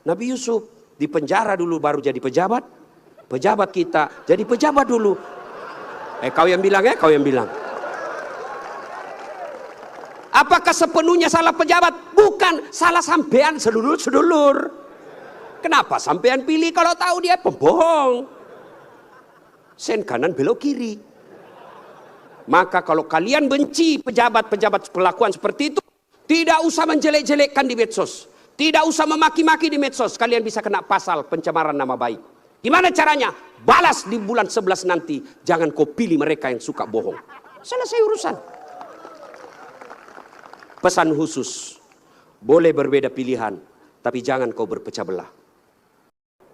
Nabi Yusuf di penjara dulu baru jadi pejabat. Pejabat kita jadi pejabat dulu. Kau yang bilang kau yang bilang. Apakah sepenuhnya salah pejabat? Bukan, salah sampean sedulur-sedulur. Kenapa sampean pilih kalau tahu dia pembohong? Sen kanan belok kiri. Maka kalau kalian benci pejabat-pejabat perlakuan seperti itu, tidak usah menjelek-jelekkan di medsos. Tidak usah memaki-maki di medsos. Kalian bisa kena pasal pencemaran nama baik. Gimana caranya? Balas di bulan 11 nanti. Jangan kau pilih mereka yang suka bohong. Selesai urusan. Pesan khusus. Boleh berbeda pilihan, tapi jangan kau berpecah belah.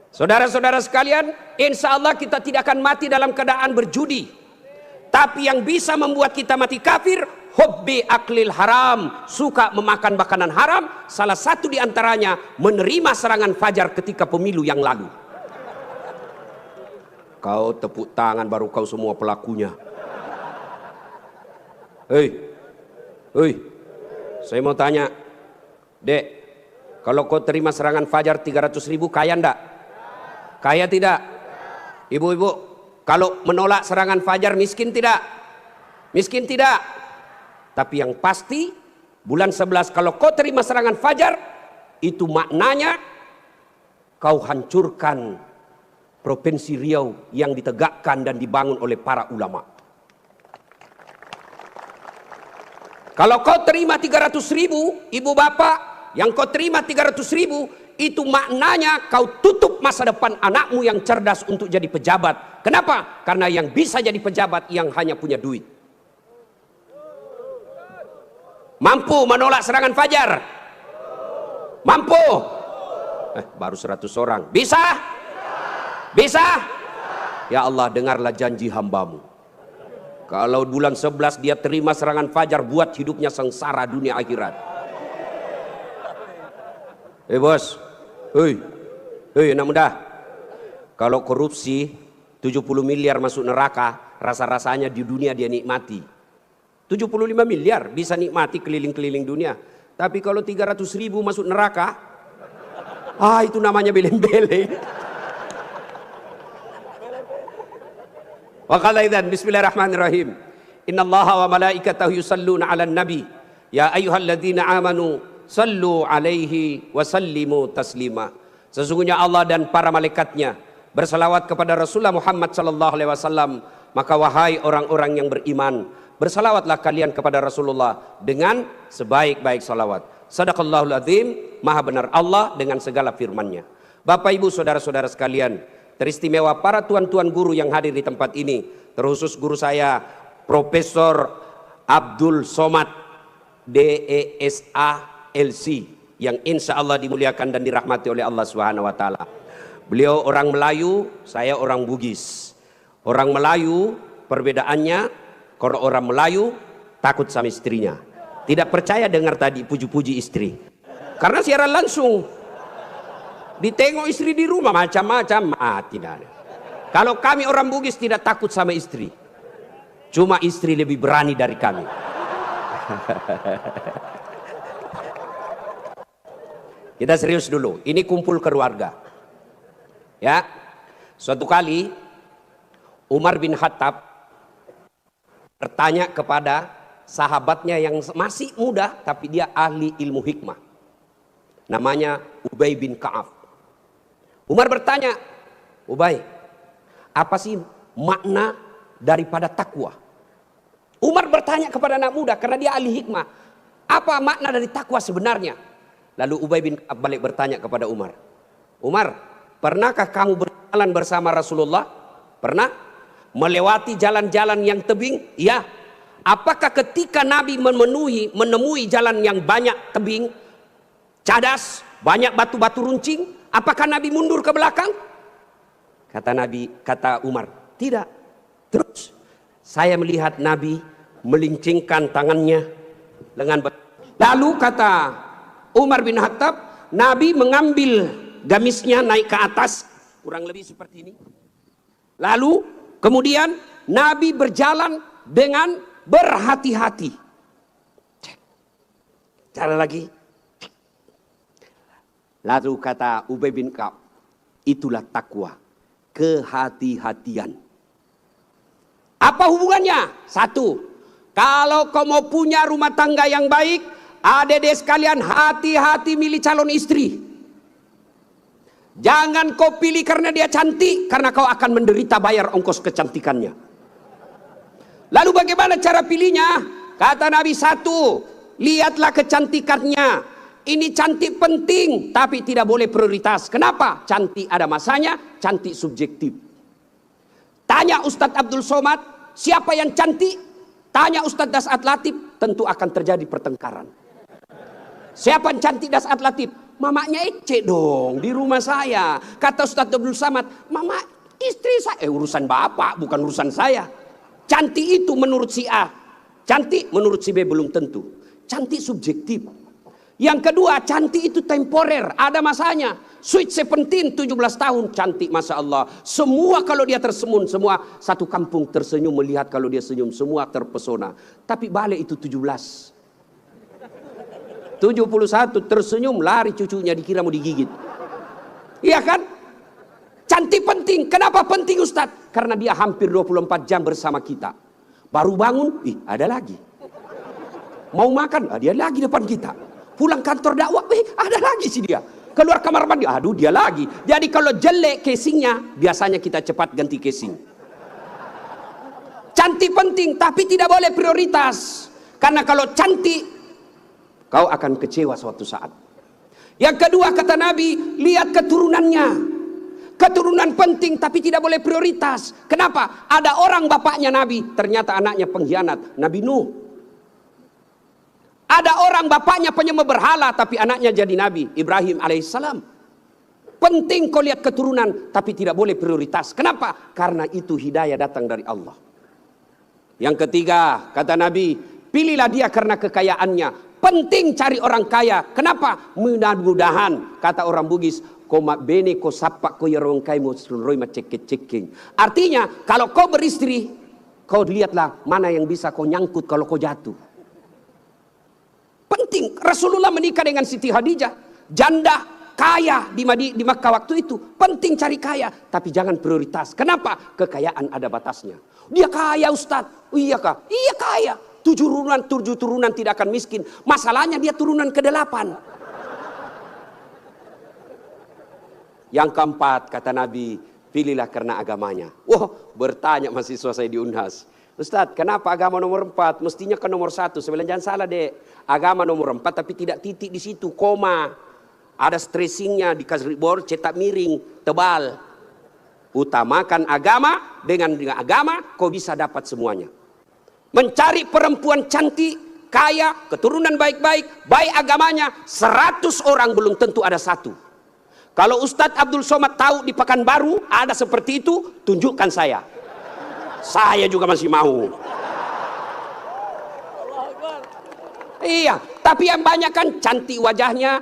Saudara-saudara sekalian, insya Allah kita tidak akan mati dalam keadaan berjudi. Tapi yang bisa membuat kita mati kafir, hubbi aklil haram, suka memakan makanan haram. Salah satu diantaranya menerima serangan fajar ketika pemilu yang lalu. Kau tepuk tangan baru kau semua pelakunya. Hei, saya mau tanya, Dek, kalau kau terima serangan fajar 300.000 kaya ndak? Kaya tidak? Ibu-ibu, kalau menolak serangan fajar miskin tidak? Miskin tidak? Tapi yang pasti bulan 11 kalau kau terima serangan fajar, itu maknanya kau hancurkan Provinsi Riau yang ditegakkan dan dibangun oleh para ulama. Kalau kau terima 300.000, ibu bapak, yang kau terima 300.000, itu maknanya kau tutup masa depan anakmu yang cerdas untuk jadi pejabat. Kenapa? Karena yang bisa jadi pejabat yang hanya punya duit. Mampu menolak serangan fajar? Mampu? Baru 100 orang. Bisa? Bisa? Ya Allah, dengarlah janji hambamu. Kalau bulan 11 dia terima serangan fajar, buat hidupnya sengsara dunia akhirat. Bos, anak muda, kalau korupsi 70 miliar masuk neraka, rasa-rasanya di dunia dia nikmati. 75 miliar bisa nikmati keliling-keliling dunia. Tapi kalau 300.000 masuk neraka, itu namanya beleng-beleng. Wa qala idzan bismillahirrahmanirrahim. Innallaha wa malaikatahu yusalluna 'alan nabi. Ya ayyuhalladzina amanu sallu alaihi wa sallimu taslima. Sesungguhnya Allah dan para malaikatnya bersalawat kepada Rasulullah Muhammad sallallahu alaihi wasallam. Maka wahai orang-orang yang beriman, bersalawatlah kalian kepada Rasulullah dengan sebaik-baik salawat. Sadaqallahul azim, maha benar Allah dengan segala firman-Nya. Bapak Ibu saudara-saudara sekalian, teristimewa para tuan-tuan guru yang hadir di tempat ini, terkhusus guru saya Profesor Abdul Somad DESA LC yang insya Allah dimuliakan dan dirahmati oleh Allah Subhanahu wa Ta'ala. Beliau orang Melayu, saya orang Bugis. Orang Melayu perbedaannya, kalau orang Melayu takut sama istrinya, tidak percaya dengar tadi puji-puji istri, karena siaran langsung ditengok istri di rumah macam-macam, tidak ada. Kalau kami orang Bugis tidak takut sama istri, cuma istri lebih berani dari kami. Kita serius dulu, ini kumpul keluarga. Ya, suatu kali Umar bin Khattab bertanya kepada sahabatnya yang masih muda, tapi dia ahli ilmu hikmah. Namanya Ubay bin Ka'ab. Umar bertanya, Ubay, apa sih makna daripada takwa? Umar bertanya kepada anak muda karena dia ahli hikmah. Apa makna dari takwa sebenarnya? Lalu Ubay bin Ka'ab balik bertanya kepada Umar. Umar, pernahkah kamu berjalan bersama Rasulullah? Pernah? Melewati jalan-jalan yang tebing? Ya. Apakah ketika Nabi menemui jalan yang banyak tebing, cadas, banyak batu-batu runcing, apakah Nabi mundur ke belakang? Kata Umar, tidak. Terus saya melihat Nabi melincingkan tangannya lengan. Lalu kata Umar bin Khattab, Nabi mengambil gamisnya naik ke atas, kurang lebih seperti ini. Lalu kemudian Nabi berjalan dengan berhati-hati. Cara lagi. Lalu kata Ubay bin Ka'ab, itulah takwa, kehati-hatian. Apa hubungannya? Satu, kalau kau mau punya rumah tangga yang baik, adik-adik sekalian, hati-hati milih calon istri. Jangan kau pilih karena dia cantik, karena kau akan menderita bayar ongkos kecantikannya. Lalu bagaimana cara pilihnya? Kata Nabi, satu, lihatlah kecantikannya. Ini cantik penting, tapi tidak boleh prioritas. Kenapa? Cantik ada masanya, cantik subjektif. Tanya Ustadz Abdul Somad, siapa yang cantik? Tanya Ustadz Das'ad Latif, tentu akan terjadi pertengkaran. Siapa yang cantik Das'ad Latif? Mamanya Ece dong, di rumah saya. Kata Ustadz Abdul Somad, mama istri saya. Urusan bapak, bukan urusan saya. Cantik itu menurut si A, cantik menurut si B belum tentu. Cantik subjektif. Yang kedua, cantik itu temporer, ada masanya. Sweet 17, 17 tahun, cantik Masya Allah. Semua kalau dia tersenyum, semua satu kampung tersenyum melihat kalau dia senyum, semua terpesona. Tapi balik itu 17. 71 tersenyum, lari cucunya dikira mau digigit. Iya kan? Cantik penting. Kenapa penting Ustadz? Karena dia hampir 24 jam bersama kita. Baru bangun, ada lagi. Mau makan, dia lagi depan kita. Pulang kantor dakwah, ada lagi sih dia. Keluar kamar mandi, aduh dia lagi. Jadi kalau jelek casingnya, biasanya kita cepat ganti casing. Cantik penting, tapi tidak boleh prioritas. Karena kalau cantik, kau akan kecewa suatu saat. Yang kedua kata Nabi, lihat keturunannya. Keturunan penting, tapi tidak boleh prioritas. Kenapa? Ada orang bapaknya Nabi, ternyata anaknya pengkhianat. Nabi Nuh. Ada orang bapaknya penyembah berhala, tapi anaknya jadi Nabi Ibrahim alaihissalam. Penting kau lihat keturunan, tapi tidak boleh prioritas. Kenapa? Karena itu hidayah datang dari Allah. Yang ketiga, kata Nabi, pilihlah dia karena kekayaannya. Penting cari orang kaya. Kenapa? Mudah-mudahan, kata orang Bugis, komak bene ko sapak ko yarong kai mo sunroy macek-ceking. Artinya, kalau kau beristri, kau lihatlah mana yang bisa kau nyangkut kalau kau jatuh. Penting. Rasulullah menikah dengan Siti Khadijah, janda kaya di Makkah waktu itu. Penting cari kaya, tapi jangan prioritas. Kenapa? Kekayaan ada batasnya. Dia kaya Ustadz. Iya kah? Iya kaya. 7 turunan tidak akan miskin. Masalahnya dia turunan ke-8. Yang keempat kata Nabi, pilihlah karena agamanya. Wah, bertanya mahasiswa saya di Unhas. Ustadz, kenapa agama nomor 4? Mestinya ke nomor 1. Saya bilang jangan salah dek. Agama nomor 4 tapi tidak titik di situ, koma. Ada stressingnya, dikasih board cetak miring, tebal. Utamakan agama, dengan agama kau bisa dapat semuanya. Mencari perempuan cantik, kaya, keturunan baik-baik, baik agamanya, 100 orang belum tentu ada 1. Kalau Ustadz Abdul Somad tahu di Pekanbaru ada seperti itu, tunjukkan saya. Saya juga masih mau. Iya, tapi yang banyak kan cantik wajahnya,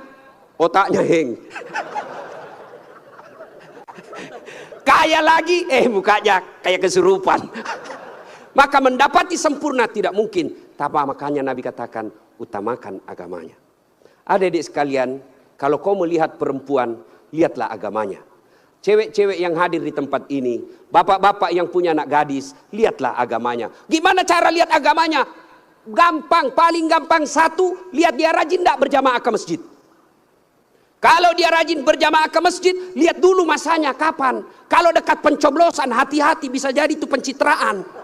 otaknya heng. Kaya lagi, mukanya kayak kesurupan. Maka mendapati sempurna tidak mungkin. Tapi makanya Nabi katakan, utamakan agamanya. Adik-adik sekalian, kalau kau melihat perempuan, lihatlah agamanya. Cewek-cewek yang hadir di tempat ini, bapak-bapak yang punya anak gadis, lihatlah agamanya. Gimana cara lihat agamanya? Gampang, paling gampang. Satu, lihat dia rajin tidak berjamaah ke masjid. Kalau dia rajin berjamaah ke masjid, lihat dulu masanya kapan. Kalau dekat pencoblosan, hati-hati, bisa jadi itu pencitraan.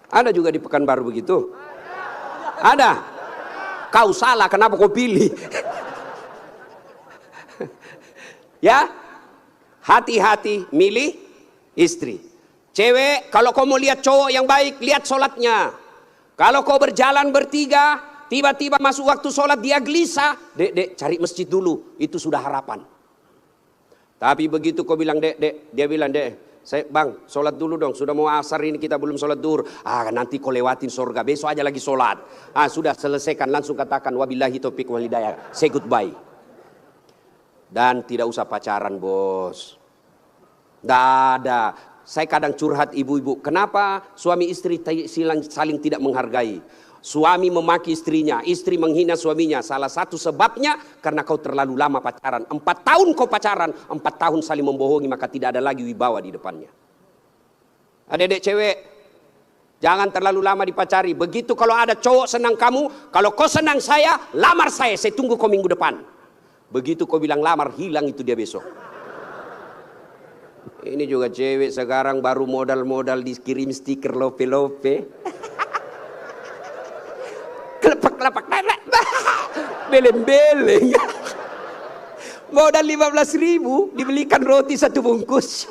Ada juga di Pekanbaru begitu? Ada. Kau salah, kenapa kau pilih? Ya, hati-hati milih istri. Cewek, kalau kau mau lihat cowok yang baik, lihat sholatnya. Kalau kau berjalan bertiga, tiba-tiba masuk waktu sholat dia gelisah, dek, cari masjid dulu, itu sudah harapan. Tapi begitu kau bilang dek, dia bilang dek, bang, sholat dulu dong. Sudah mau asar ini kita belum sholat duhur. Nanti kau lewatin surga. Besok aja lagi sholat. Sudah selesaikan. Langsung katakan wabillahi taufiq wal hidayah. Say goodbye. Dan tidak usah pacaran bos. Tidak ada. saya kadang curhat ibu-ibu, kenapa suami istri saling tidak menghargai? Suami memaki istrinya, istri menghina suaminya. Salah satu sebabnya karena kau terlalu lama pacaran. 4 tahun kau pacaran, 4 tahun saling membohongi, maka tidak ada lagi wibawa di depannya. Adik-adik cewek, jangan terlalu lama dipacari. Begitu kalau ada cowok senang kamu, kalau kau senang saya, lamar saya tunggu kau minggu depan. Begitu kau bilang lamar, hilang itu dia besok. Ini juga cewek sekarang baru modal-modal dikirim stiker lope-lope. Kelepak-kelepak, beleng-beleng. Modal 15.000 dibelikan roti 1 bungkus.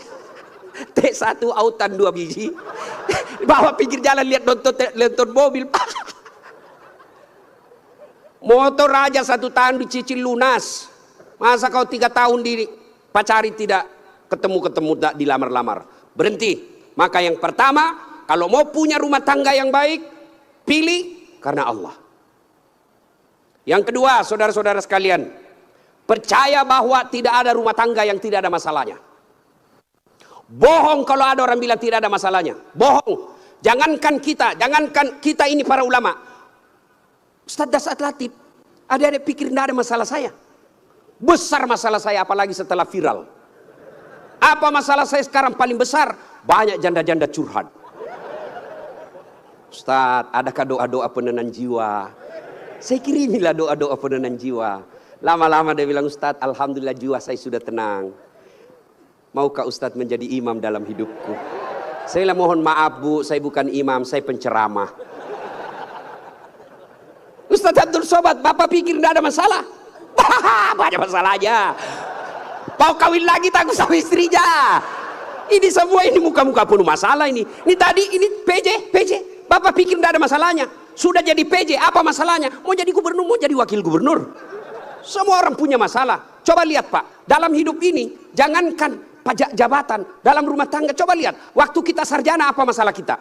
Teh 1 autan 2 biji. Bawa pinggir jalan lihat nonton mobil. Motor aja 1 tahun dicicil lunas. Masa kau 3 tahun dipacari tidak ketemu dilamar-lamar? Berhenti. Maka yang pertama, kalau mau punya rumah tangga yang baik, pilih karena Allah. Yang kedua, saudara-saudara sekalian, percaya bahwa tidak ada rumah tangga yang tidak ada masalahnya. Bohong kalau ada orang bilang tidak ada masalahnya. Bohong. Jangankan kita ini para ulama. Ustaz Dasat Latif, adik-adik pikir tidak ada masalah saya? Besar masalah saya, apalagi setelah viral. Apa masalah saya sekarang paling besar? Banyak janda-janda curhat. Ustaz, adakah doa-doa penenang jiwa? Saya kirimilah doa-doa penenang jiwa. Lama-lama dia bilang, Ustaz, alhamdulillah jiwa saya sudah tenang. Maukah Ustaz menjadi imam dalam hidupku? Saya bilang, mohon maaf Bu, saya bukan imam, saya penceramah. Ustaz Abdul Somad, Bapak pikir tidak ada masalah? Banyak masalahnya. Mau kawin lagi takut sama istrinya. Ini semua ini muka-muka penuh masalah ini. Ini tadi ini PJ. Bapak pikir tidak ada masalahnya. Sudah jadi PJ, apa masalahnya? Mau jadi gubernur, mau jadi wakil gubernur. Semua orang punya masalah. Coba lihat Pak, dalam hidup ini jangankan pajak jabatan, dalam rumah tangga coba lihat. Waktu kita sarjana apa masalah kita?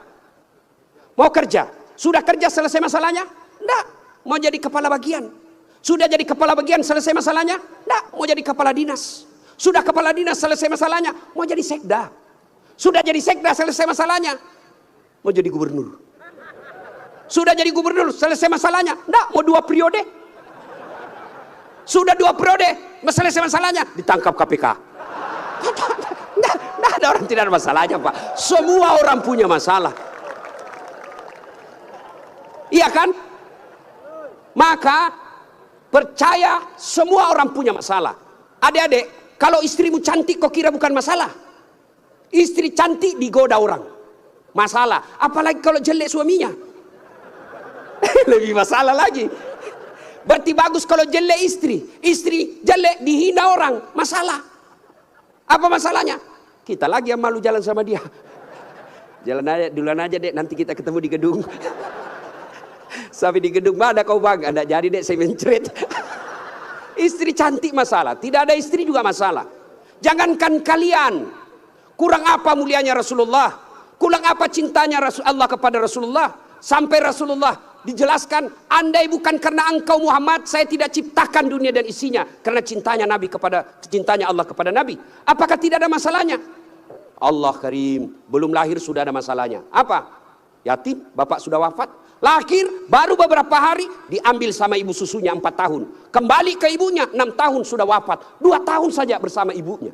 Mau kerja, sudah kerja selesai masalahnya? Tidak. Mau jadi kepala bagian. Sudah jadi kepala bagian selesai masalahnya? Tidak. Mau jadi kepala dinas. Sudah kepala dinas selesai masalahnya? Mau jadi sekda. Sudah jadi sekda selesai masalahnya? Mau jadi gubernur. Sudah jadi gubernur selesai masalahnya? Tidak. Mau 2 periode. Sudah 2 periode selesai masalahnya? Ditangkap KPK. Tidak ada orang tidak ada masalahnya Pak. Semua orang punya masalah. Iya kan? Maka percaya semua orang punya masalah. Adik-adik, kalau istrimu cantik kok kira bukan masalah? Istri cantik digoda orang, masalah. Apalagi kalau jelek suaminya, lebih masalah lagi. Berarti bagus kalau jelek istri jelek dihina orang, masalah. Apa masalahnya? Kita lagi yang malu jalan sama dia. Jalan aja, duluan aja dek, nanti kita ketemu di gedung. Sampai di gedung mana kau bang? Anda jadi dek, saya mencret. Istri cantik masalah, tidak ada istri juga masalah. Jangankan kalian, kurang apa mulianya Rasulullah, kurang apa cintanya Allah kepada Rasulullah, sampai Rasulullah dijelaskan, andai bukan karena engkau Muhammad, saya tidak ciptakan dunia dan isinya, karena cintanya Allah kepada Nabi. Apakah tidak ada masalahnya? Allah Karim, belum lahir sudah ada masalahnya. Apa? Yatim, bapak sudah wafat. Lahir baru beberapa hari diambil sama ibu susunya 4 tahun. Kembali ke ibunya 6 tahun sudah wafat. 2 tahun saja bersama ibunya.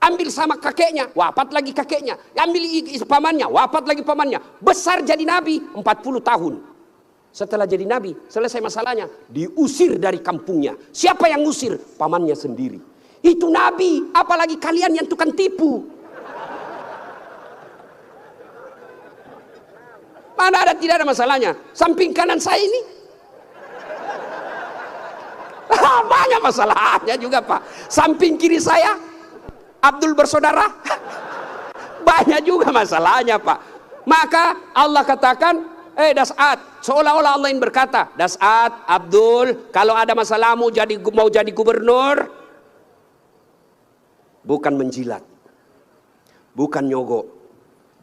Ambil sama kakeknya, wafat lagi kakeknya. Ambil pamannya, wafat lagi pamannya. Besar jadi nabi 40 tahun. Setelah jadi nabi, selesai masalahnya, diusir dari kampungnya. Siapa yang usir? Pamannya sendiri. Itu nabi, apalagi kalian yang tukang tipu. Mana ada tidak ada masalahnya? Samping kanan saya ini banyak masalahnya juga Pak. Samping kiri saya Abdul bersaudara banyak juga masalahnya Pak. Maka Allah katakan, Das'at, seolah-olah Allah ingin berkata, Das'at, Abdul, kalau ada masalahmu mau jadi gubernur, bukan menjilat, bukan nyogok,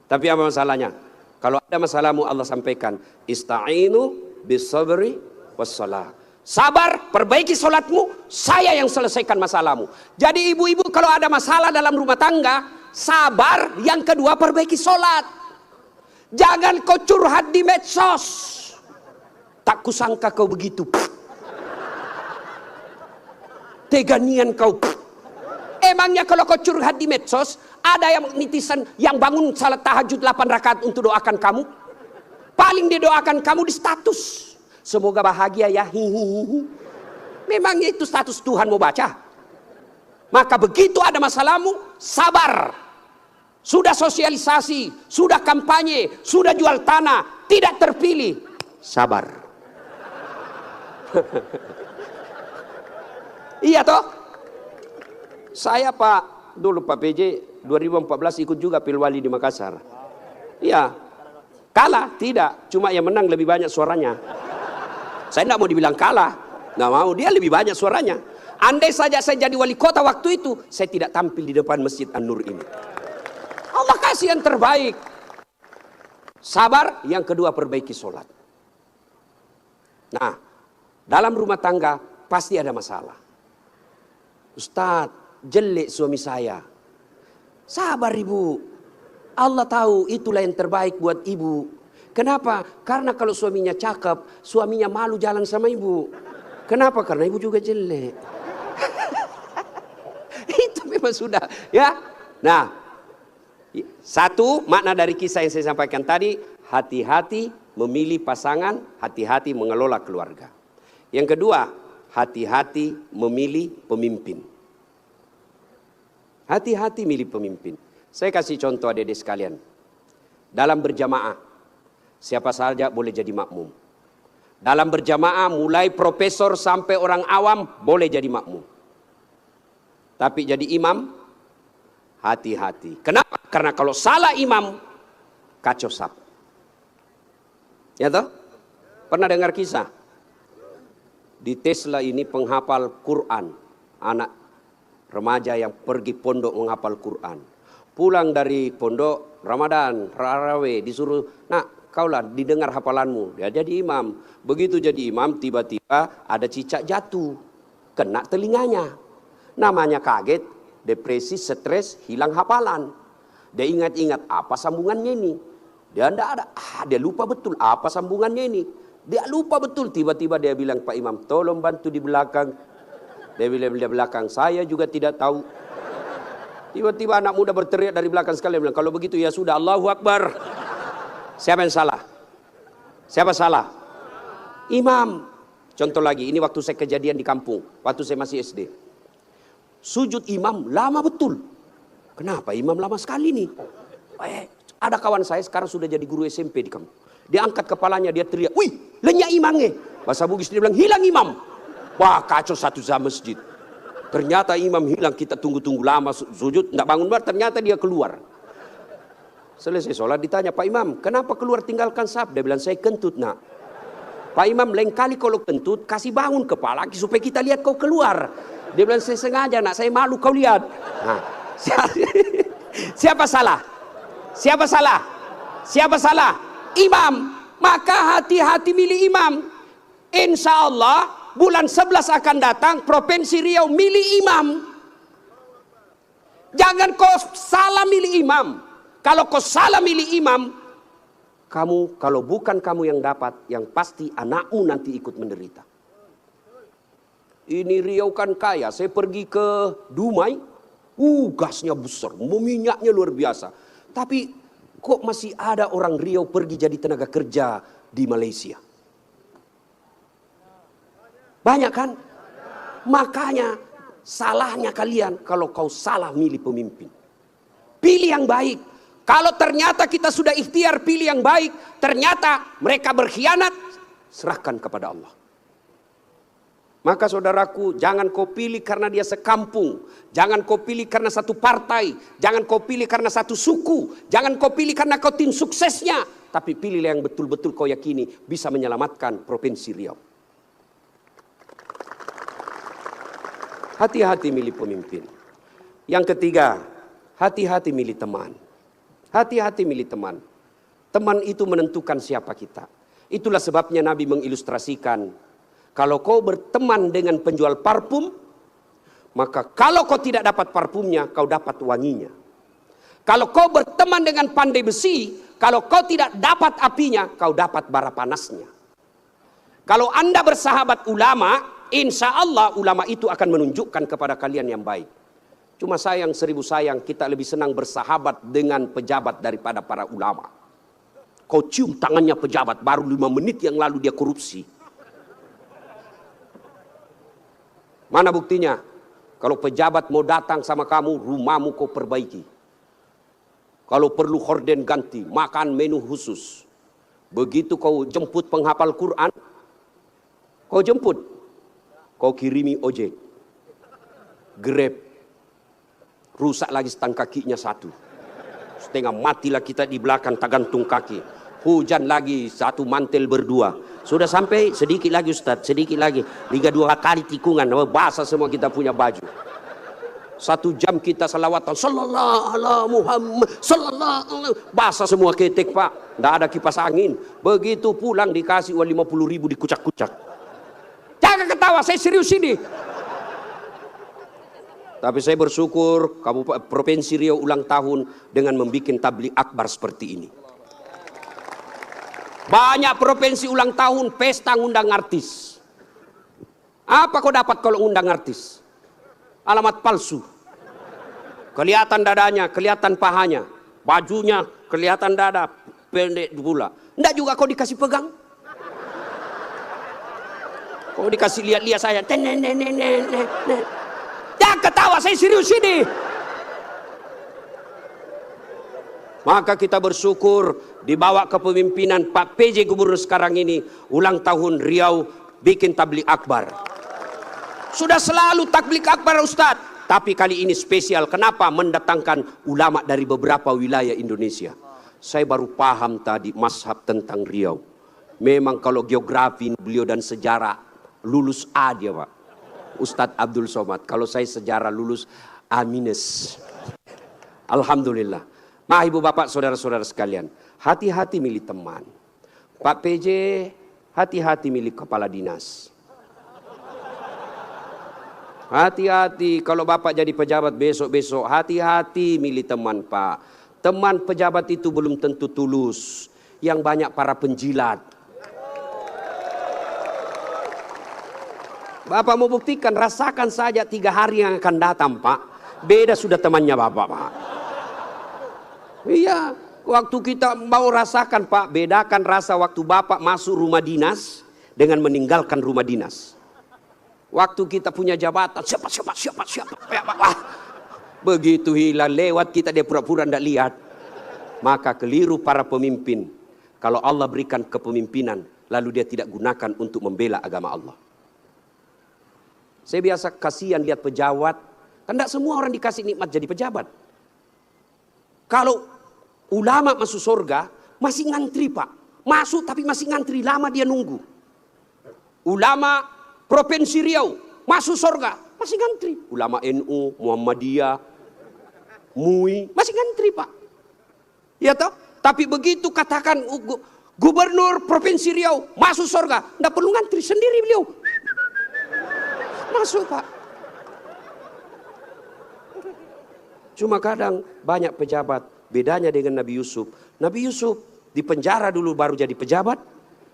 tapi apa masalahnya? Kalau ada masalahmu Allah sampaikan, ista'inu bisabri wassalah. Sabar, perbaiki solatmu, saya yang selesaikan masalahmu. Jadi ibu-ibu kalau ada masalah dalam rumah tangga, sabar. Yang kedua, perbaiki sholat. Jangan kau curhat di medsos. Tak kusangka kau begitu. Teganian kau. Emangnya kalau kau curhat di medsos, ada yang netizen yang bangun salat tahajud 8 rakaat untuk doakan kamu? Paling dia doakan kamu di status. Semoga bahagia ya. Hihihi. Memangnya itu status Tuhan mau baca? Maka begitu ada masalahmu, sabar. Sudah sosialisasi, sudah kampanye, sudah jual tanah, tidak terpilih. Sabar. Iya toh? Saya dulu Pak PJ 2014 ikut juga Pilwali di Makassar. Iya. Kalah? Tidak. Cuma yang menang lebih banyak suaranya. Saya tidak mau dibilang kalah. Nggak mau. Dia lebih banyak suaranya. Andai saja saya jadi wali kota waktu itu, saya tidak tampil di depan Masjid An-Nur ini. Allah kasih yang terbaik. Sabar. Yang kedua, perbaiki sholat. Nah, dalam rumah tangga pasti ada masalah. Ustadz, jelek suami saya. Sabar ibu. Allah tahu itulah yang terbaik buat ibu. Kenapa? Karena kalau suaminya cakep, suaminya malu jalan sama ibu. Kenapa? Karena ibu juga jelek. Itu memang sudah, ya. Nah, satu makna dari kisah yang saya sampaikan tadi, hati-hati memilih pasangan, hati-hati mengelola keluarga. Yang kedua, hati-hati memilih pemimpin. Hati-hati milih pemimpin. Saya kasih contoh adik-adik sekalian. Dalam berjamaah, siapa saja boleh jadi makmum. Dalam berjamaah, mulai profesor sampai orang awam boleh jadi makmum. Tapi jadi imam, hati-hati. Kenapa? Karena kalau salah imam, kacau sap. Ya toh? Pernah dengar kisah? Di Tesla ini penghafal Quran, anak remaja yang pergi pondok menghafal Quran. Pulang dari pondok, Ramadan, Tarawih, disuruh, nak kaulah didengar hafalanmu. Dia jadi imam. Begitu jadi imam, tiba-tiba ada cicak jatuh. Kena telinganya. Namanya kaget, depresi, stres, hilang hafalan. Dia ingat-ingat, apa sambungannya ini? Dia tidak ada, dia lupa betul, apa sambungannya ini? Dia lupa betul, tiba-tiba dia bilang, Pak Imam, tolong bantu di belakang. Dia bilang di belakang, saya juga tidak tahu. Tiba-tiba anak muda berteriak dari belakang sekali, bilang, kalau begitu ya sudah, Allahu Akbar. Siapa yang salah? Siapa salah? Imam. Contoh lagi, ini waktu saya kejadian di kampung, waktu saya masih SD. Sujud imam lama betul. Kenapa imam lama sekali nih? Ada kawan saya sekarang sudah jadi guru SMP di kampung. Dia angkat kepalanya, dia teriak, wih, lenyap imamnya. Bahasa Bugis dia bilang, hilang imam. Wah, kacau satu jam masjid. Ternyata imam hilang, kita tunggu-tunggu lama sujud, tidak bangun bar, ternyata dia keluar. Selesai sholat ditanya, Pak Imam, kenapa keluar tinggalkan saf? Dia bilang, saya kentut nak. Pak Imam, lain kali kalau kentut, kasih bangun kepala supaya kita lihat kau keluar. Dia bilang, saya sengaja nak, saya malu kau lihat. Nah, siapa salah? Siapa salah? Siapa salah? Imam. Maka hati-hati milih imam. Insya Allah bulan 11 akan datang, Provinsi Riau milih imam. Jangan kau salah milih imam. Kalau kau salah milih imam, kamu, kalau bukan kamu yang dapat, yang pasti anakmu nanti ikut menderita. Ini Riau kan kaya, saya pergi ke Dumai, gasnya besar, minyaknya luar biasa. Tapi kok masih ada orang Riau pergi jadi tenaga kerja di Malaysia? Banyak kan? Makanya salahnya kalian kalau kau salah milih pemimpin. Pilih yang baik. Kalau ternyata kita sudah ikhtiar pilih yang baik, ternyata mereka berkhianat, serahkan kepada Allah. Maka saudaraku, jangan kau pilih karena dia sekampung. Jangan kau pilih karena satu partai. Jangan kau pilih karena satu suku. Jangan kau pilih karena kau tim suksesnya. Tapi pilihlah yang betul-betul kau yakini bisa menyelamatkan Provinsi Riau. Hati-hati milih pemimpin. Yang ketiga, hati-hati milih teman. Hati-hati milih teman. Teman itu menentukan siapa kita. Itulah sebabnya Nabi mengilustrasikan, kalau kau berteman dengan penjual parfum, maka kalau kau tidak dapat parfumnya, kau dapat wanginya. Kalau kau berteman dengan pandai besi, kalau kau tidak dapat apinya, kau dapat bara panasnya. Kalau Anda bersahabat ulama, insya Allah ulama itu akan menunjukkan kepada kalian yang baik. Cuma sayang, seribu sayang, kita lebih senang bersahabat dengan pejabat daripada para ulama. Kau cium tangannya pejabat, baru 5 menit yang lalu dia korupsi. Mana buktinya? Kalau pejabat mau datang sama kamu, rumahmu kau perbaiki. Kalau perlu horden ganti, makan menu khusus. Begitu kau jemput penghafal Quran, kau jemput, kau kirimi ojek, Grab, rusak lagi stang kakinya 1. Setengah matilah kita di belakang tergantung kaki. Hujan lagi 1 mantel berdua. Sudah sampai sedikit lagi Ustaz, sedikit lagi. 3-2 kali tikungan, basah semua kita punya baju. 1 jam kita salawatan, sallallahu ala Muhammad, sallallahu ala, basah semua ketek Pak. Tidak ada kipas angin. Begitu pulang dikasih uang 50.000 dikucak-kucak. Jangan ketawa, saya serius ini. Tapi saya bersyukur Kabupaten Provinsi Riau ulang tahun dengan membuat tabligh akbar seperti ini. Banyak provinsi ulang tahun pesta ngundang artis. Apa kau dapat kalau ngundang artis? Alamat palsu. Kelihatan dadanya, kelihatan pahanya, bajunya kelihatan dada, pendek pula. Enggak juga kau dikasih pegang. Kau dikasih lihat-lihat saya. Jangan ketawa, saya serius ini. Maka kita bersyukur dibawa kepemimpinan Pak PJ Gubernur sekarang ini, ulang tahun Riau bikin tabligh akbar. Sudah selalu tabligh akbar Ustadz. Tapi kali ini spesial. Kenapa? Mendatangkan ulama dari beberapa wilayah Indonesia. Saya baru paham tadi mazhab tentang Riau. Memang kalau geografi beliau dan sejarah lulus A dia Pak. Ustadz Abdul Somad. Kalau saya sejarah lulus A-. Alhamdulillah. Nah ibu bapak saudara-saudara sekalian. Hati-hati milih teman. Pak PJ hati-hati milih kepala dinas. Hati-hati kalau bapak jadi pejabat besok-besok, hati-hati milih teman Pak. Teman pejabat itu belum tentu tulus. Yang banyak para penjilat. Bapak mau buktikan, rasakan saja 3 hari yang akan datang Pak. Beda sudah temannya bapak Pak. Iya, waktu kita mau rasakan Pak, bedakan rasa waktu bapak masuk rumah dinas dengan meninggalkan rumah dinas. Waktu kita punya jabatan, siapa. Wah, begitu hilang lewat kita dia pura-pura tidak lihat. Maka keliru para pemimpin. Kalau Allah berikan kepemimpinan, lalu dia tidak gunakan untuk membela agama Allah. Saya biasa kasihan lihat pejabat. Kan tidak semua orang dikasih nikmat jadi pejabat. Kalau ulama masuk surga, masih ngantri Pak. Masuk tapi masih ngantri, lama dia nunggu. Ulama Provinsi Riau masuk surga, masih ngantri. Ulama NU, Muhammadiyah, MUI, masih ngantri Pak. Ya toh? Tapi begitu katakan Gubernur Provinsi Riau masuk surga, tidak perlu ngantri, sendiri beliau. Masuk Pak. Cuma kadang banyak pejabat, bedanya dengan Nabi Yusuf. Nabi Yusuf di penjara dulu baru jadi pejabat.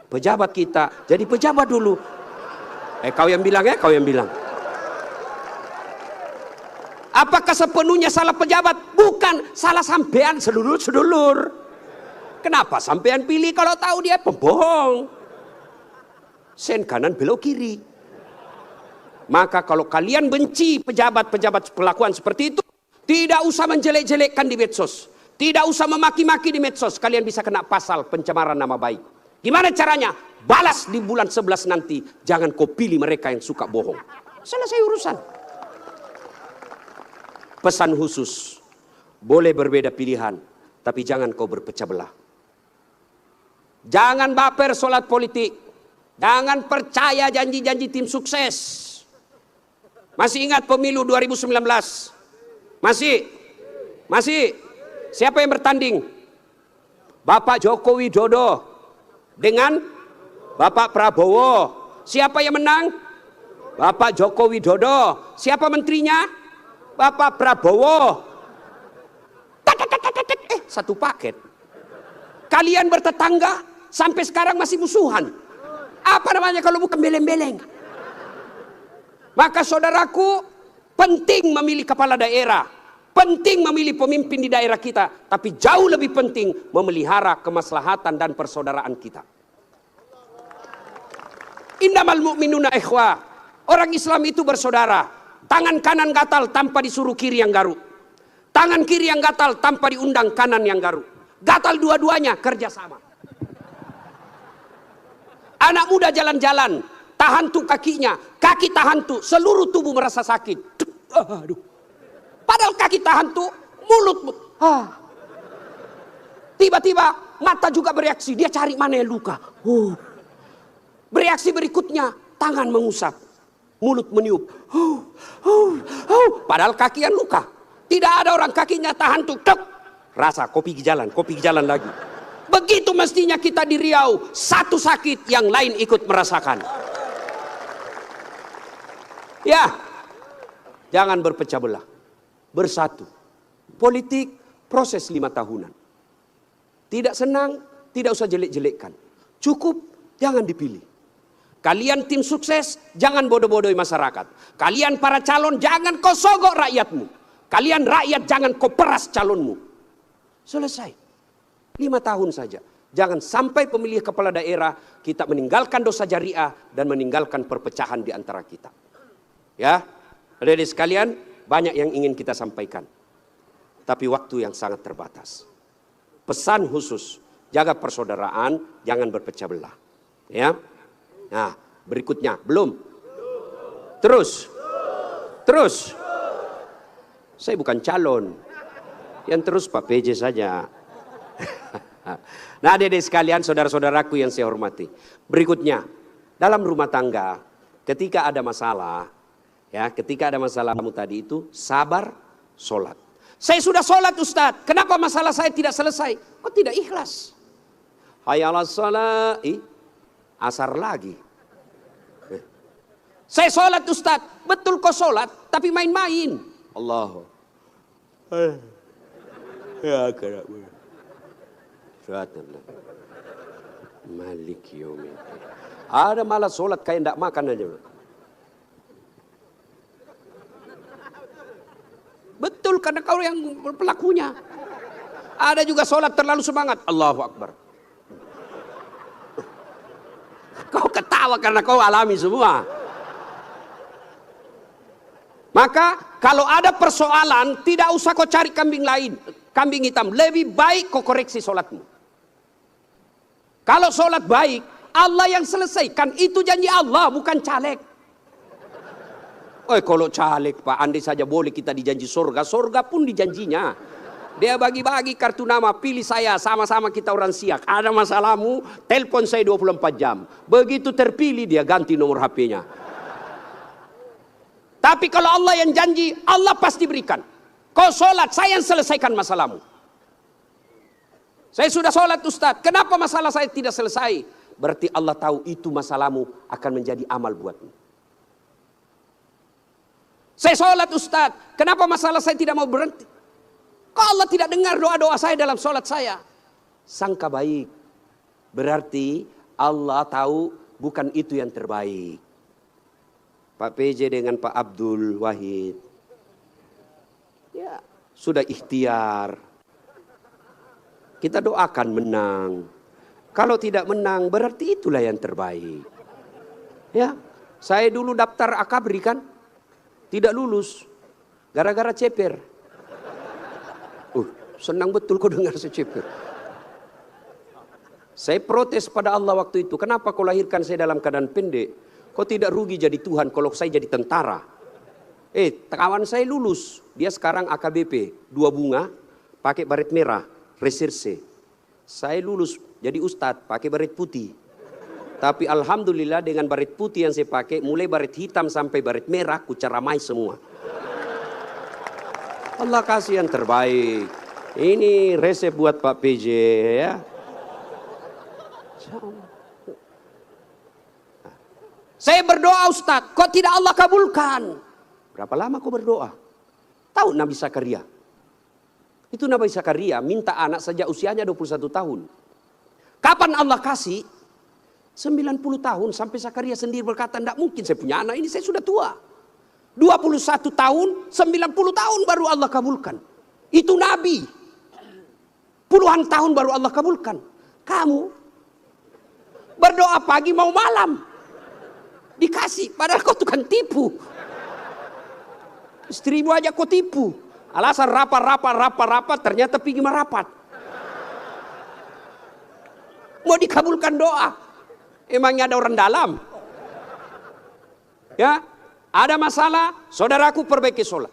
Pejabat kita jadi pejabat dulu. Kau yang bilang ya, kau yang bilang. Apakah sepenuhnya salah pejabat? Bukan, salah sampean sedulur-sedulur. Kenapa sampean pilih kalau tahu dia pembohong? Sen kanan belok kiri. Maka kalau kalian benci pejabat-pejabat perlakuan seperti itu, tidak usah menjelek-jelekkan di medsos. Tidak usah memaki-maki di medsos. Kalian bisa kena pasal pencemaran nama baik. Gimana caranya? Balas di bulan 11 nanti. Jangan kau pilih mereka yang suka bohong. Selesai urusan. Pesan khusus. Boleh berbeda pilihan. Tapi jangan kau berpecah belah. Jangan baper solat politik. Jangan percaya janji-janji tim sukses. Masih ingat pemilu 2019? Masih? Siapa yang bertanding? Bapak Joko Widodo dengan Bapak Prabowo. Siapa yang menang? Bapak Joko Widodo. Siapa menterinya? Bapak Prabowo. Tak satu paket. Kalian bertetangga sampai sekarang masih musuhan. Apa namanya kalau bukan beleng-beleng? Maka saudaraku, penting memilih kepala daerah, penting memilih pemimpin di daerah kita, tapi jauh lebih penting memelihara kemaslahatan dan persaudaraan kita. Innamal mu'minuna ikhwah. Orang Islam itu bersaudara. Tangan kanan gatal tanpa disuruh kiri yang garuk. Tangan kiri yang gatal tanpa diundang kanan yang garuk. Gatal dua-duanya kerjasama. Anak muda jalan-jalan, tahan tuh kakinya, kaki tahan tuh, seluruh tubuh merasa sakit. Aduh. Padahal kaki tahan tuh, mulut. Tiba-tiba mata juga bereaksi, dia cari mana yang luka. Bereaksi berikutnya, tangan mengusap, mulut meniup. Padahal kaki yang luka. Tidak ada orang kakinya tahan tuh, rasa kopi jalan lagi. Begitu mestinya kita di Riau, satu sakit yang lain ikut merasakan. Ya, jangan berpecah belah, bersatu. Politik proses 5 tahunan. Tidak senang, tidak usah jelek-jelekkan. Cukup, jangan dipilih. Kalian tim sukses, jangan bodoh-bodohi masyarakat. Kalian para calon, jangan kau sogok rakyatmu. Kalian rakyat, jangan kau peras calonmu. Selesai. 5 tahun saja. Jangan sampai pemilih kepala daerah kita meninggalkan dosa jariah dan meninggalkan perpecahan di antara kita. Ya, adik-adik sekalian, banyak yang ingin kita sampaikan. Tapi waktu yang sangat terbatas. Pesan khusus, jaga persaudaraan, jangan berpecah belah. Ya. Nah, berikutnya, belum? Terus. Saya bukan calon. Yang terus Pak PJ saja. Nah, adik-adik sekalian, saudara-saudaraku yang saya hormati. Berikutnya, dalam rumah tangga, ketika ada masalah, ketika ada masalahmu tadi itu, sabar, sholat. Saya sudah sholat Ustadz, kenapa masalah saya tidak selesai? Kok tidak ikhlas? Hayya 'alas shalah, asar lagi. Saya sholat Ustadz, betul kok sholat, tapi main-main. Allah. Ya kerabu. Malik yaumiddin. Ada malah sholat kayak tidak makan aja. Betul, karena kau yang pelakunya. Ada juga sholat terlalu semangat. Allahu Akbar. Kau ketawa karena kau alami semua. Maka kalau ada persoalan, tidak usah kau cari kambing lain, kambing hitam. Lebih baik kau koreksi sholatmu. Kalau sholat baik, Allah yang selesaikan. Itu janji Allah, bukan caleg. Kalau caleg Pak, andai saja boleh kita dijanji surga. Surga pun dijanjinya. Dia bagi-bagi kartu nama, pilih saya, sama-sama kita orang Siak. Ada masalahmu, telepon saya 24 jam. Begitu terpilih, dia ganti nomor HP-nya. Tapi kalau Allah yang janji, Allah pasti berikan. Kau sholat, saya yang selesaikan masalahmu. Saya sudah sholat Ustadz, kenapa masalah saya tidak selesai? Berarti Allah tahu itu masalahmu akan menjadi amal buatmu. Saya sholat Ustadz, kenapa masalah saya tidak mau berhenti? Kok Allah tidak dengar doa-doa saya dalam sholat saya? Sangka baik. Berarti Allah tahu bukan itu yang terbaik. Pak PJ dengan Pak Abdul Wahid. Ya, sudah ikhtiar. Kita doakan menang. Kalau tidak menang berarti itulah yang terbaik. Ya, saya dulu daftar Akabri kan. Tidak lulus. Gara-gara ceper. Senang betul kau dengar saya ceper. Saya protes pada Allah waktu itu. Kenapa kau lahirkan saya dalam keadaan pendek? Kau tidak rugi jadi Tuhan kalau saya jadi tentara. Kawan saya lulus. Dia sekarang AKBP. 2 bunga. Pakai baret merah. Reserse. Saya lulus jadi ustadz. Pakai baret putih. Tapi alhamdulillah dengan baret putih yang saya pakai. Mulai baret hitam sampai baret merah. Ku caramai semua. Allah kasih yang terbaik. Ini resep buat Pak PJ ya. Saya berdoa Ustadz, kok tidak Allah kabulkan? Berapa lama kau berdoa? Tahu Nabi Zakaria? Itu Nabi Zakaria minta anak sejak usianya 21 tahun. Kapan Allah kasih? 90 tahun. Sampai Zakaria sendiri berkata, tidak mungkin saya punya anak ini, saya sudah tua. 21 tahun, 90 tahun baru Allah kabulkan. Itu Nabi. Puluhan tahun baru Allah kabulkan. Kamu berdoa pagi mau malam. Dikasih, padahal kau tukang tipu. Istrimu aja kau tipu. Alasan rapat, ternyata pergi merapat. Mau dikabulkan doa. Emangnya ada orang dalam? Ya, ada masalah, saudaraku perbaiki sholat.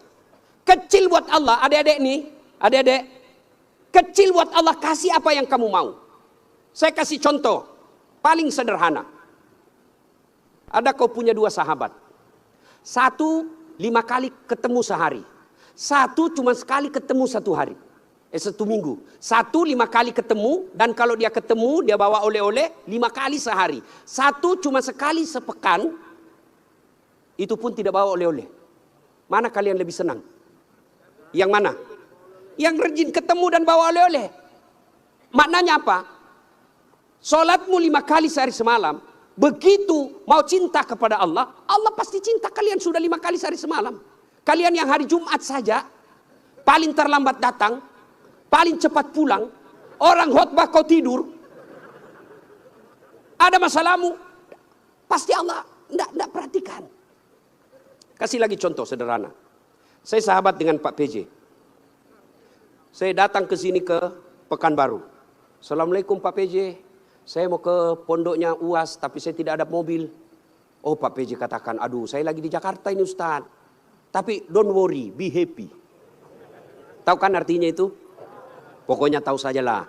Kecil buat Allah, adik-adik nih, adik-adik. Kecil buat Allah, kasih apa yang kamu mau. Saya kasih contoh, paling sederhana. Ada kau punya 2 sahabat. 1 5 kali ketemu sehari. 1 cuma sekali ketemu 1 hari. 1 minggu. 1 5 kali ketemu, dan kalau dia ketemu dia bawa oleh-oleh 5 kali sehari. 1 cuma sekali sepekan, itu pun tidak bawa oleh-oleh. Mana kalian lebih senang? Yang mana? Yang rajin ketemu dan bawa oleh-oleh. Maknanya apa? Sholatmu 5 kali sehari semalam, begitu mau cinta kepada Allah, Allah pasti cinta kalian sudah 5 kali sehari semalam. Kalian yang hari Jumat saja, paling terlambat datang, paling cepat pulang, orang khotbah kau tidur, ada masalahmu, pasti Allah tidak perhatikan. Kasih lagi contoh sederhana. Saya sahabat dengan Pak PJ. Saya datang ke sini ke Pekanbaru. Assalamualaikum Pak PJ. Saya mau ke pondoknya UAS, tapi saya tidak ada mobil. Oh Pak PJ katakan, aduh saya lagi di Jakarta ini Ustaz. Tapi don't worry, be happy. Tahu kan artinya itu? Pokoknya tahu sajalah.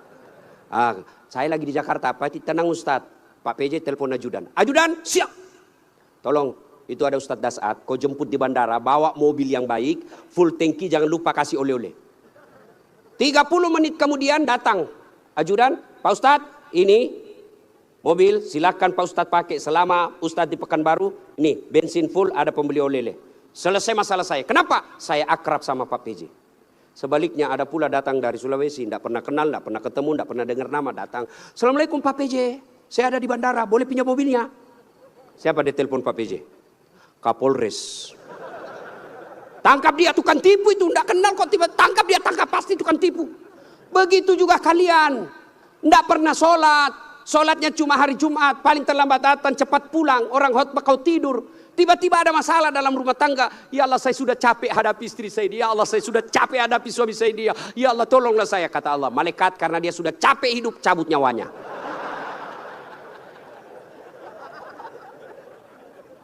Saya lagi di Jakarta, apa? Tenang Ustaz. Pak PJ telepon ajudan. Ajudan, siap. Tolong, itu ada Ustaz Dasat. Kau jemput di bandara, bawa mobil yang baik, full tangki, jangan lupa kasih oleh-oleh. 30 menit kemudian datang. Ajudan, Pak Ustaz, ini mobil, silakan Pak Ustaz pakai selama Ustaz di Pekanbaru. Ini bensin full, ada pembeli oleh-oleh. Selesai masalah saya. Kenapa? Saya akrab sama Pak PJ. Sebaliknya ada pula datang dari Sulawesi, tidak pernah kenal, tidak pernah ketemu, tidak pernah dengar nama, datang. Assalamualaikum Pak PJ, saya ada di bandara, boleh pinjam mobilnya? Siapa dia telepon Pak PJ? Kapolres. Tangkap dia, tukang tipu itu, tidak kenal kok tiba tangkap dia, tangkap pasti tukang tipu. Begitu juga kalian, tidak pernah sholat, sholatnya cuma hari Jumat, paling terlambat datang, cepat pulang, orang khotbah kau tidur. Tiba-tiba ada masalah dalam rumah tangga. Ya Allah saya sudah capek hadapi istri saya. Ya Allah saya sudah capek hadapi suami saya dia. Ya Allah tolonglah saya, kata Allah. Malaikat karena dia sudah capek hidup, cabut nyawanya.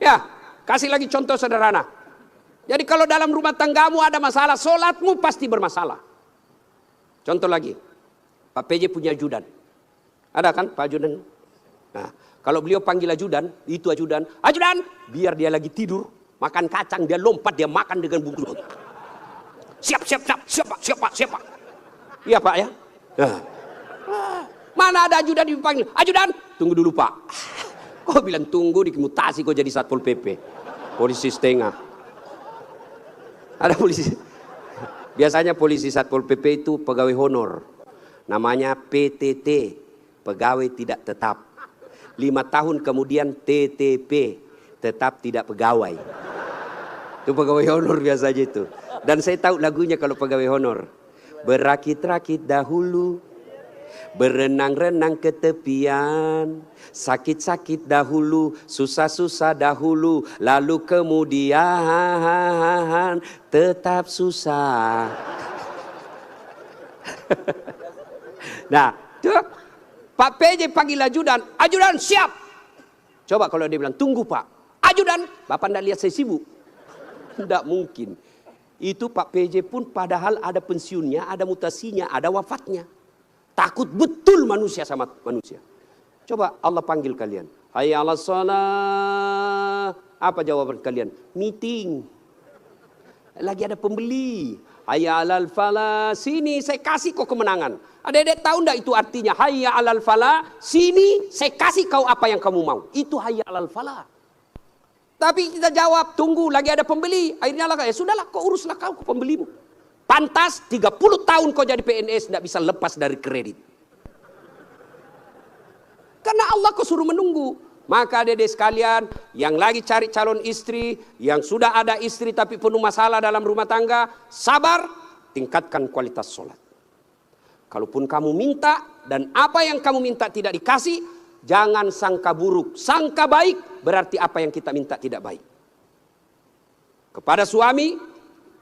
Ya, kasih lagi contoh sederhana. Jadi kalau dalam rumah tanggamu ada masalah, sholatmu pasti bermasalah. Contoh lagi, Pak PJ punya ajudan. Ada kan Pak ajudan? Nah, kalau beliau panggil ajudan, itu ajudan, ajudan, biar dia lagi tidur, makan kacang, dia lompat, dia makan dengan bungkus. Siap Pak. Iya Pak ya. Nah. Mana ada ajudan dipanggil, ajudan, tunggu dulu Pak. Kau bilang tunggu, dimutasi kau jadi Satpol PP, polisi setengah. Ada polisi. Biasanya polisi Satpol PP itu pegawai honor, namanya PTT, pegawai tidak tetap. 5 tahun kemudian TTP, tetap tidak pegawai. Itu pegawai honor biasanya itu. Dan saya tahu lagunya kalau pegawai honor. Berakit-rakit dahulu, berenang-renang ke tepian, sakit-sakit dahulu, susah-susah dahulu, lalu kemudian tetap susah. Nah, tuh. Pak PJ panggil ajudan, ajudan siap. Coba kalau dia bilang, tunggu Pak. Ajudan, Bapak tidak lihat saya sibuk. Tidak mungkin. Itu Pak PJ pun padahal ada pensiunnya, ada mutasinya, ada wafatnya. Takut betul manusia sama manusia. Coba Allah panggil kalian. Hayya 'alas shalah. Apa jawaban kalian? Meeting. Lagi ada pembeli. Hayya 'alal falah. Sini saya kasih kau kemenangan. Adik-adik tahu enggak itu artinya? Hayya 'alal falah. Sini saya kasih kau apa yang kamu mau. Itu hayya 'alal falah. Tapi kita jawab, tunggu lagi ada pembeli. Akhirnya lah, ya sudahlah kau uruslah kau ke pembelimu. Pantas 30 tahun kau jadi PNS tidak bisa lepas dari kredit. Karena Allah kau suruh menunggu. Maka adik-adik sekalian yang lagi cari calon istri, yang sudah ada istri tapi penuh masalah dalam rumah tangga, sabar, tingkatkan kualitas sholat. Kalaupun kamu minta dan apa yang kamu minta tidak dikasih, jangan sangka buruk. Sangka baik berarti apa yang kita minta tidak baik. Kepada suami,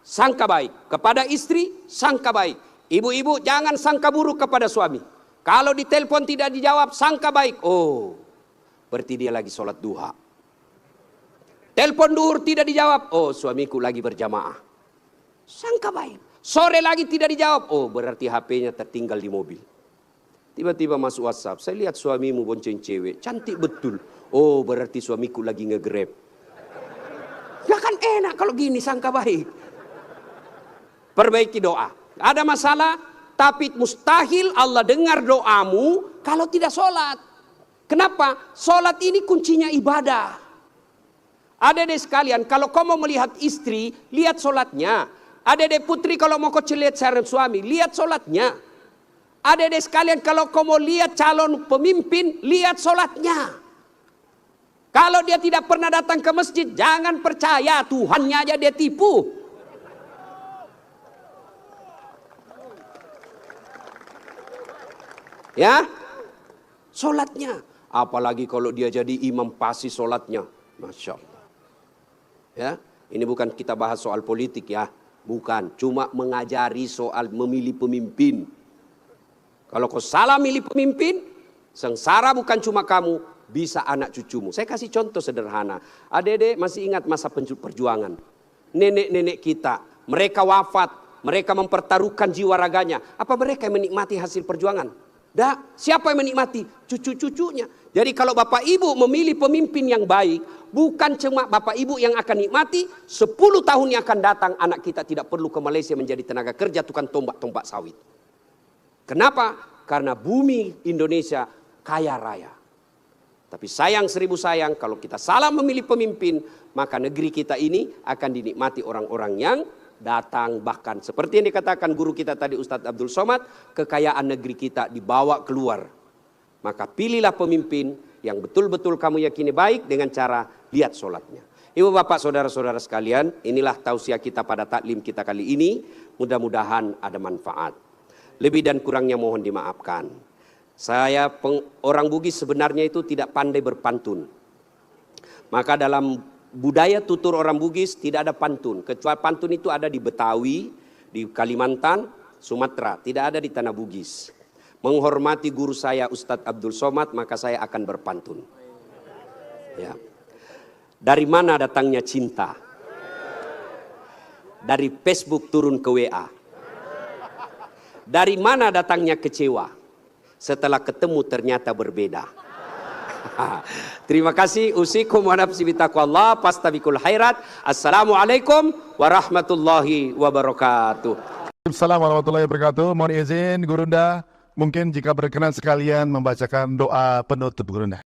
sangka baik. Kepada istri, sangka baik. Ibu-ibu jangan sangka buruk kepada suami. Kalau ditelepon tidak dijawab, sangka baik. Oh, berarti dia lagi sholat duha. Telepon duhur tidak dijawab. Oh, suamiku lagi berjamaah. Sangka baik. Sore lagi tidak dijawab. Oh, berarti HP-nya tertinggal di mobil. Tiba-tiba masuk WhatsApp. Saya lihat suamimu bonceng cewek. Cantik betul. Oh, berarti suamiku lagi nge-grab. Ya kan enak kalau gini sangka baik. Perbaiki doa. Ada masalah, tapi mustahil Allah dengar doamu kalau tidak sholat. Kenapa? Sholat ini kuncinya ibadah. Adik-adik sekalian, kalau kau mau melihat istri, lihat sholatnya. Adik-adik putri kalau mau kau lihat calon suami, lihat sholatnya. Adik-adik sekalian kalau kau mau lihat calon pemimpin, lihat sholatnya. Kalau dia tidak pernah datang ke masjid, jangan percaya, Tuhannya aja dia tipu. Ya, sholatnya. Apalagi kalau dia jadi imam pasti sholatnya. Masya Allah. Ya, ini bukan kita bahas soal politik ya. Bukan, cuma mengajari soal memilih pemimpin. Kalau kau salah milih pemimpin, sengsara bukan cuma kamu, bisa anak cucumu. Saya kasih contoh sederhana. Adik-adik masih ingat masa perjuangan. Nenek-nenek kita, mereka wafat, mereka mempertaruhkan jiwa raganya. Apa mereka yang menikmati hasil perjuangan? Dah, siapa yang menikmati? Cucu-cucunya. Jadi kalau bapak ibu memilih pemimpin yang baik, bukan cuma bapak ibu yang akan nikmati, 10 tahun yang akan datang anak kita tidak perlu ke Malaysia menjadi tenaga kerja tukang tombak-tombak sawit. Kenapa? Karena bumi Indonesia kaya raya. Tapi sayang seribu sayang kalau kita salah memilih pemimpin, maka negeri kita ini akan dinikmati orang-orang yang datang. Bahkan seperti yang dikatakan guru kita tadi Ustadz Abdul Somad, kekayaan negeri kita dibawa keluar. Maka pilihlah pemimpin yang betul-betul kamu yakini baik dengan cara lihat sholatnya. Ibu bapak saudara-saudara sekalian, inilah tausiah kita pada taklim kita kali ini. Mudah-mudahan ada manfaat. Lebih dan kurangnya mohon dimaafkan. Saya orang Bugis sebenarnya itu tidak pandai berpantun. Maka dalam budaya tutur orang Bugis tidak ada pantun. Kecuali pantun itu ada di Betawi, di Kalimantan, Sumatera. Tidak ada di tanah Bugis. Menghormati guru saya Ustadz Abdul Somad, maka saya akan berpantun. Ya. Dari mana datangnya cinta? Dari Facebook turun ke WA. Dari mana datangnya kecewa? Setelah ketemu ternyata berbeda. Terima kasih. Usikum wa nafsi bitaqwallah fastabiqul khairat. Assalamualaikum warahmatullahi wabarakatuh. Assalamualaikum warahmatullahi wabarakatuh. Mohon izin Gurunda, mungkin jika berkenan sekalian membacakan doa penutup Gurunda.